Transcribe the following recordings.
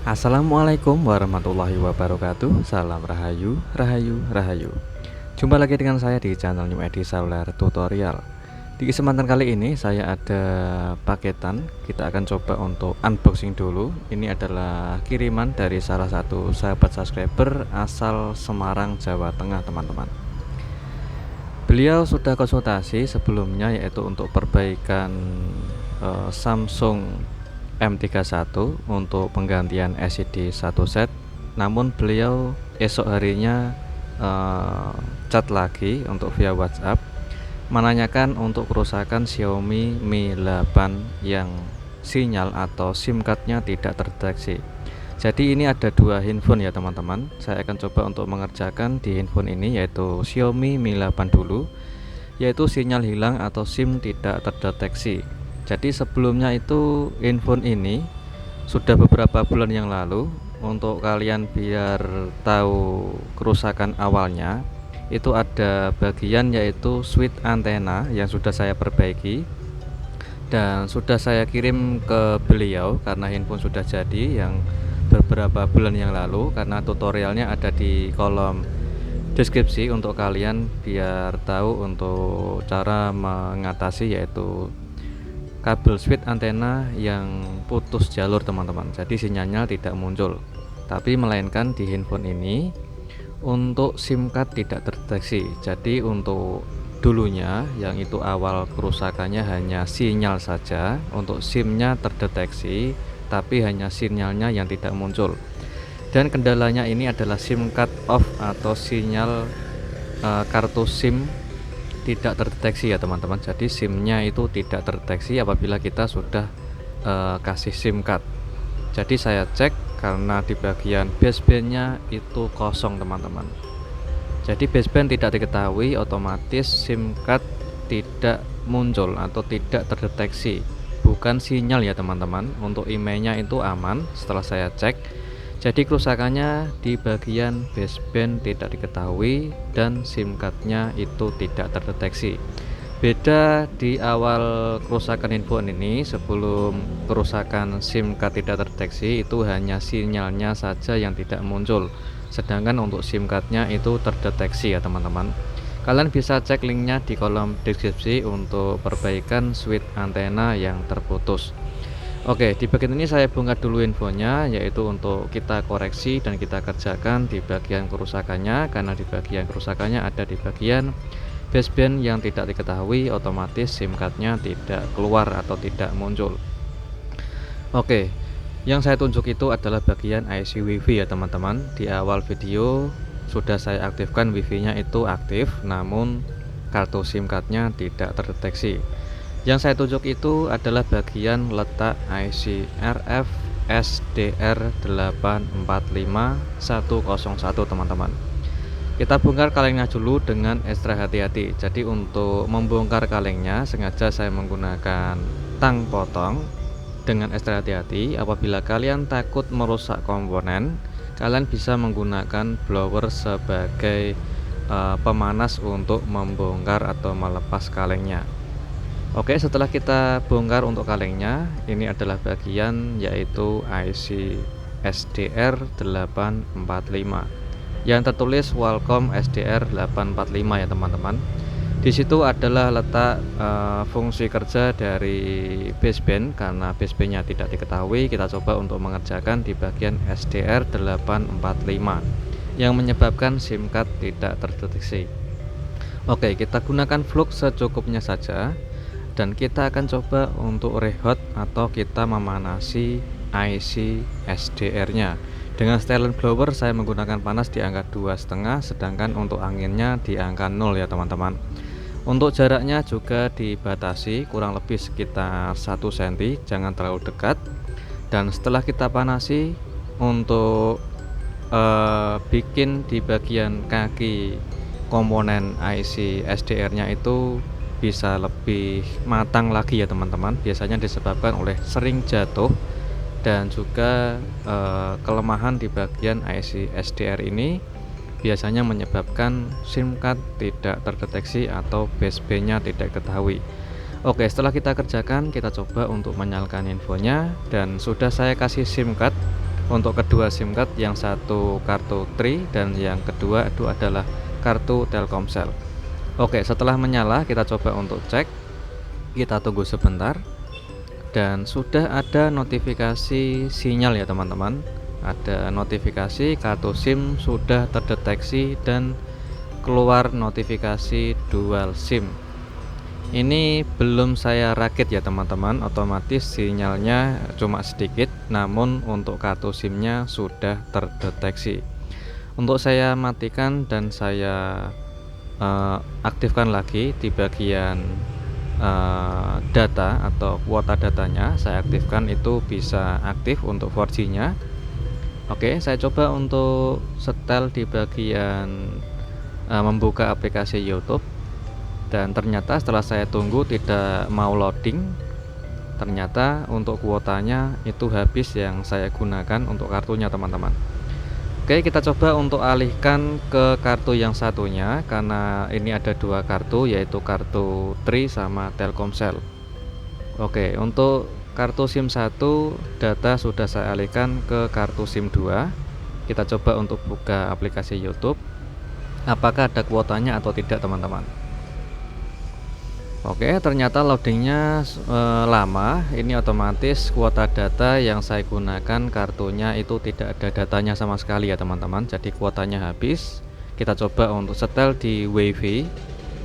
Assalamualaikum warahmatullahi wabarakatuh. Salam rahayu, rahayu, rahayu. Jumpa lagi dengan saya di channel New Edi Seluler Tutorial. Di kesempatan kali ini saya ada paketan. Kita akan coba untuk unboxing dulu. Ini adalah kiriman dari salah satu sahabat subscriber asal Semarang, Jawa Tengah, teman-teman. Beliau sudah konsultasi sebelumnya, yaitu untuk perbaikan Samsung M31 untuk penggantian LCD 1 set. Namun beliau esok harinya chat lagi untuk via WhatsApp menanyakan untuk kerusakan Xiaomi Mi 8 yang sinyal atau SIM cardnya tidak terdeteksi. Jadi ini ada dua handphone ya teman-teman. Saya akan coba untuk mengerjakan di handphone ini, yaitu Xiaomi Mi 8 dulu, yaitu sinyal hilang atau SIM tidak terdeteksi. Jadi sebelumnya itu handphone ini sudah beberapa bulan yang lalu. Untuk kalian biar tahu kerusakan awalnya, itu ada bagian yaitu switch antena yang sudah saya perbaiki dan sudah saya kirim ke beliau karena handphone sudah jadi yang beberapa bulan yang lalu. Karena tutorialnya ada di kolom deskripsi untuk kalian biar tahu untuk cara mengatasi, yaitu kabel switch antena yang putus jalur teman-teman. Jadi sinyalnya tidak muncul, tapi melainkan di handphone ini untuk SIM card tidak terdeteksi. Jadi untuk dulunya yang itu awal kerusakannya hanya sinyal saja, untuk SIM-nya terdeteksi tapi hanya sinyalnya yang tidak muncul. Dan kendalanya ini adalah SIM card off atau sinyal kartu SIM tidak terdeteksi ya teman-teman. Jadi SIM-nya itu tidak terdeteksi apabila kita sudah kasih SIM card. Jadi saya cek karena di bagian basebandnya itu kosong teman-teman. Jadi baseband tidak diketahui, otomatis SIM card tidak muncul atau tidak terdeteksi. Bukan sinyal ya teman-teman. Untuk emailnya itu aman setelah saya cek. Jadi kerusakannya di bagian baseband tidak diketahui dan SIM cardnya itu tidak terdeteksi. Beda di awal kerusakan handphone ini, sebelum kerusakan SIM card tidak terdeteksi itu hanya sinyalnya saja yang tidak muncul. Sedangkan untuk SIM cardnya itu terdeteksi ya teman-teman. Kalian bisa cek linknya di kolom deskripsi untuk perbaikan switch antena yang terputus. Oke, di bagian ini saya bongkar dulu infonya, yaitu untuk kita koreksi dan kita kerjakan di bagian kerusakannya. Karena di bagian kerusakannya ada di bagian baseband yang tidak diketahui, otomatis SIM cardnya tidak keluar atau tidak muncul. Oke, yang saya tunjuk itu adalah bagian IC WiFi ya teman-teman. Di awal video sudah saya aktifkan WiFi-nya itu aktif, namun kartu SIM cardnya tidak terdeteksi. Yang saya tunjuk itu adalah bagian letak IC RF SDR 845101 teman-teman. Kita bongkar kalengnya dulu dengan ekstra hati-hati. Jadi untuk membongkar kalengnya sengaja saya menggunakan tang potong dengan ekstra hati-hati. Apabila kalian takut merusak komponen, kalian bisa menggunakan blower sebagai pemanas untuk membongkar atau melepas kalengnya. Oke, setelah kita bongkar untuk kalengnya, ini adalah bagian yaitu IC SDR 845 yang tertulis Wacom SDR 845 ya teman-teman. Di situ adalah letak fungsi kerja dari baseband. Karena basebandnya tidak diketahui, kita coba untuk mengerjakan di bagian SDR 845 yang menyebabkan SIM card tidak terdeteksi. Oke, kita gunakan flux secukupnya saja. Dan kita akan coba untuk rehot atau kita memanasi IC SDR-nya. Dengan stylen blower saya menggunakan panas di angka 2,5, sedangkan untuk anginnya di angka 0 ya teman-teman. Untuk jaraknya juga dibatasi kurang lebih sekitar 1 cm, jangan terlalu dekat. Dan setelah kita panasi, untuk bikin di bagian kaki komponen IC SDR-nya itu bisa lebih matang lagi ya teman-teman. Biasanya disebabkan oleh sering jatuh dan juga kelemahan di bagian IC SDR ini biasanya menyebabkan SIM card tidak terdeteksi atau basebandnya tidak diketahui. Oke, setelah kita kerjakan, kita coba untuk menyalakan infonya dan sudah saya kasih SIM card Untuk kedua SIM card, yang satu kartu Tri dan yang kedua itu adalah kartu Telkomsel. Oke, setelah menyala kita coba untuk cek. Kita tunggu sebentar. Dan sudah ada notifikasi sinyal ya teman-teman. Ada notifikasi kartu SIM sudah terdeteksi dan keluar notifikasi dual SIM. Ini belum saya rakit ya teman-teman, otomatis sinyalnya cuma sedikit, namun untuk kartu SIM-nya sudah terdeteksi. Untuk saya matikan dan saya aktifkan lagi di bagian data atau kuota datanya, saya aktifkan, itu bisa aktif untuk 4G-nya. Oke, saya coba untuk setel di bagian membuka aplikasi YouTube. Dan ternyata setelah saya tunggu tidak mau loading, ternyata untuk kuotanya itu habis yang saya gunakan untuk kartunya teman-teman. Oke, kita coba untuk alihkan ke kartu yang satunya, karena ini ada dua kartu, yaitu kartu Tri sama Telkomsel. Oke, untuk kartu SIM 1 data sudah saya alihkan ke kartu SIM 2. Kita coba untuk buka aplikasi YouTube, apakah ada kuotanya atau tidak teman-teman. Oke, ternyata loadingnya lama. Ini otomatis kuota data yang saya gunakan kartunya itu tidak ada datanya sama sekali ya teman-teman. Jadi kuotanya habis. Kita coba untuk setel di WiFi.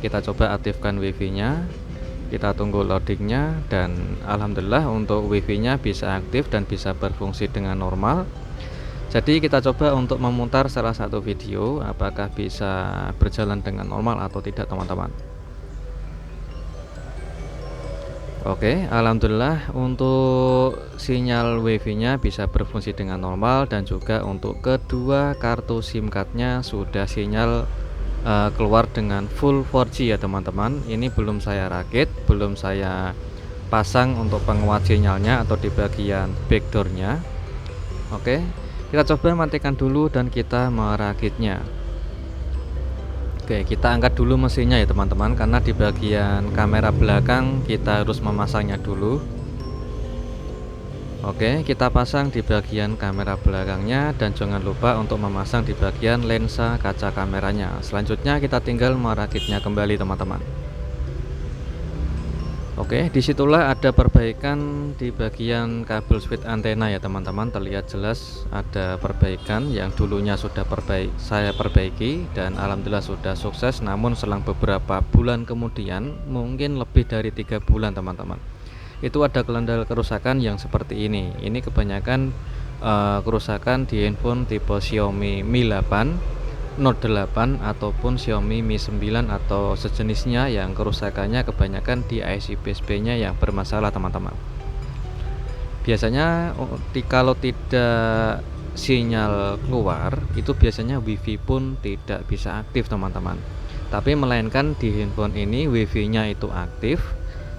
Kita coba aktifkan WiFi-nya. Kita tunggu loadingnya dan alhamdulillah untuk WiFi-nya bisa aktif dan bisa berfungsi dengan normal. Jadi kita coba untuk memutar salah satu video, apakah bisa berjalan dengan normal atau tidak teman-teman. Oke, alhamdulillah untuk sinyal WiFi-nya bisa berfungsi dengan normal, dan juga untuk kedua kartu SIM card-nya sudah sinyal keluar dengan full 4G ya teman-teman. Ini belum saya rakit, belum saya pasang untuk penguat sinyalnya atau di bagian backdoor-nya. Oke, kita coba matikan dulu dan kita merakitnya. Oke, kita angkat dulu mesinnya ya teman-teman, karena di bagian kamera belakang kita harus memasangnya dulu. Oke, kita pasang di bagian kamera belakangnya, dan jangan lupa untuk memasang di bagian lensa kaca kameranya. Selanjutnya kita tinggal merakitnya kembali teman-teman. Oke, disitulah ada perbaikan di bagian kabel switch antena ya teman-teman. Terlihat jelas ada perbaikan yang dulunya sudah saya perbaiki, dan alhamdulillah sudah sukses. Namun selang beberapa bulan kemudian, mungkin lebih dari 3 bulan teman-teman, itu ada kerusakan yang seperti ini. Ini kebanyakan kerusakan di handphone tipe Xiaomi Mi 8, Note 8 ataupun Xiaomi Mi 9 atau sejenisnya, yang kerusakannya kebanyakan di IC PSP-nya yang bermasalah teman-teman. Biasanya kalau tidak sinyal keluar, itu biasanya WiFi pun tidak bisa aktif teman-teman. Tapi melainkan di handphone ini WiFi-nya itu aktif,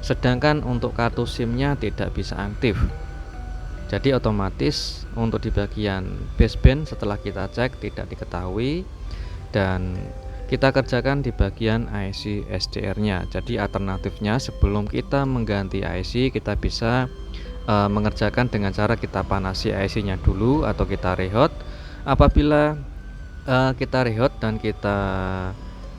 sedangkan untuk kartu SIM-nya tidak bisa aktif. Jadi otomatis untuk di bagian baseband setelah kita cek tidak diketahui, dan kita kerjakan di bagian IC SDR-nya. Jadi alternatifnya, sebelum kita mengganti IC, kita bisa mengerjakan dengan cara kita panasi IC-nya dulu atau kita rehot. Apabila kita rehot dan kita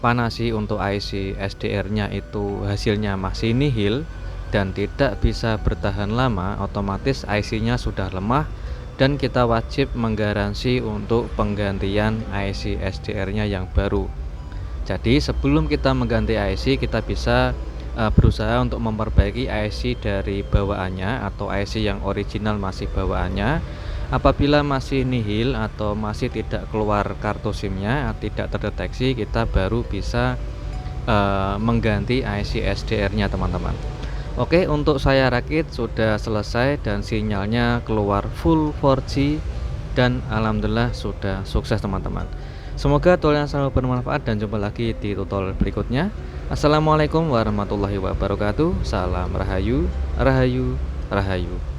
panasi untuk IC SDR-nya itu hasilnya masih nihil dan tidak bisa bertahan lama, otomatis IC-nya sudah lemah dan kita wajib menggaransi untuk penggantian IC SDR-nya yang baru. Jadi sebelum kita mengganti IC, kita bisa berusaha untuk memperbaiki IC dari bawaannya atau IC yang original masih bawaannya. Apabila masih nihil atau masih tidak keluar kartu SIM-nya, tidak terdeteksi, kita baru bisa mengganti IC SDR-nya teman-teman. Oke, untuk saya rakit sudah selesai dan sinyalnya keluar full 4G, dan alhamdulillah sudah sukses teman-teman. Semoga tutorial selalu bermanfaat, dan jumpa lagi di tutorial berikutnya. Assalamualaikum warahmatullahi wabarakatuh. Salam Rahayu, Rahayu, Rahayu.